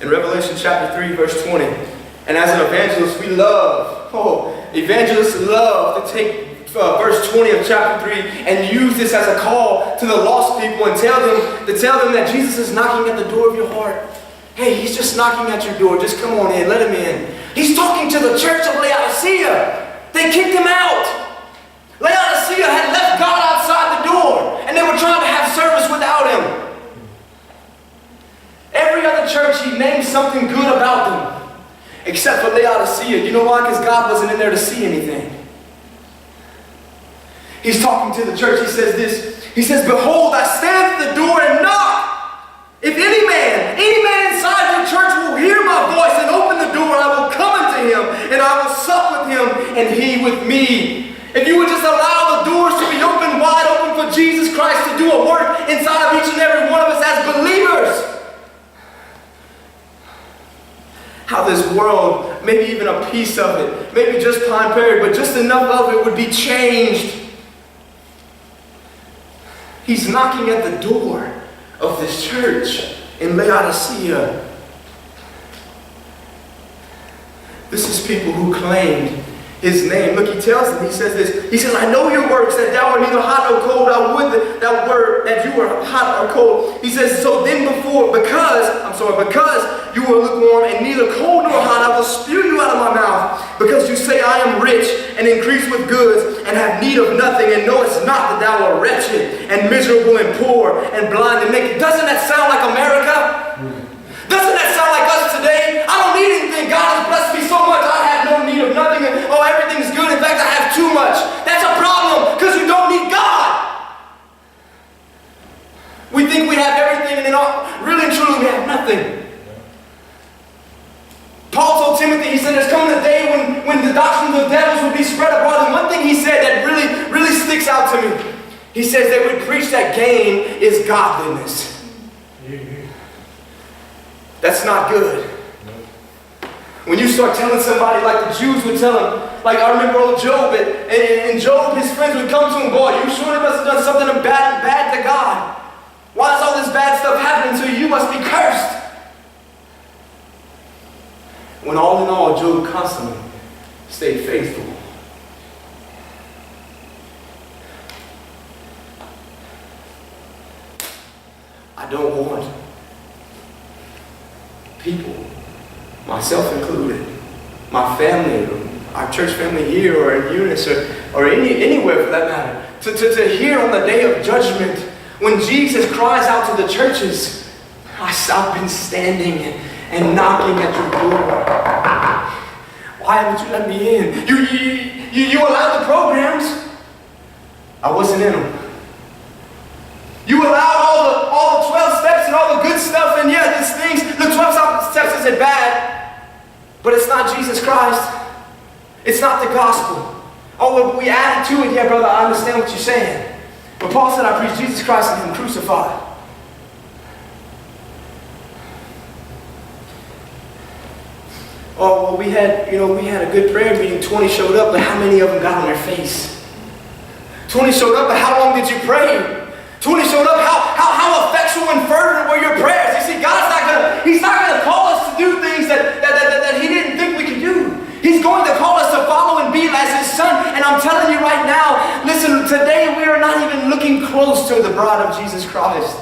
in Revelation chapter 3, verse 20. And as an evangelist, evangelists love to take verse 20 of chapter 3 and use this as a call to the lost people and tell them that Jesus is knocking at the door of your heart. Hey, he's just knocking at your door. Just come on in. Let him in. He's talking to the church of Laodicea. They kicked him out. Laodicea had left God outside the door, and they were trying to have service without him. Every other church, he named something good about them, except for Laodicea. You know why? Because God wasn't in there to see anything. He's talking to the church. He says this. He says, behold, I stand at the door and knock. If any man inside your church will hear my voice and open the door, I will come unto him, and I will sup with him, and he with me. If you would just allow the doors to be open, wide open for Jesus Christ to do a work inside of each and every one of us as believers. How this world, maybe even a piece of it, maybe just Pine Prairie, but just enough of it would be changed. He's knocking at the door of this church in Laodicea. This is people who claimed his name. Look, he tells them, he says this. He says, I know your works, that thou art neither hot nor cold. I would that you were hot or cold. He says, so then because you were lukewarm and neither cold nor hot, I will spew you out of my mouth. Because you say, I am rich and increase with goods and have need of nothing, and knowest not that thou art wretched and miserable and poor and blind and naked. Doesn't that sound like America? Doesn't that sound like us today? I don't need anything. God has blessed me so much. I have no need of nothing. Oh, everything's good. In fact, I have too much. That's a problem because you don't need God. We think we have everything, and then really and truly we have nothing. Paul told Timothy, he said, there's coming a day when the doctrines of devils will be spread abroad. And one thing he said that really sticks out to me. He says they would preach that gain is godliness. That's not good. When you start telling somebody like the Jews would tell him, like I remember old Job, and Job, his friends would come to him, boy, you surely must have done something bad to God. Why is all this bad stuff happening to you? You must be cursed. When all in all, Job constantly stayed faithful. I don't want people, myself included, my family, our church family here or in Eunice or anywhere for that matter, to hear on the day of judgment when Jesus cries out to the churches, I've been standing and knocking at your door. Why haven't you let me in? You allowed the programs. I wasn't in them. You allowed all the 12 steps and all the good stuff, and yeah, these things, the 12 steps isn't bad, but it's not Jesus Christ. It's not the gospel. Oh, we added to it. Yeah, brother, I understand what you're saying. But Paul said, I preach Jesus Christ and him crucified. Oh, well, we had a good prayer meeting. 20 showed up, but how many of them got on their face? 20 showed up, but how long did you pray? 20 showed up, how effectual and fervent were your prayers? You see, He's not gonna call us to do things that He didn't think we could do. He's going to call us to follow and be as His Son. And I'm telling you right now, listen, today we are not even looking close to the bride of Jesus Christ.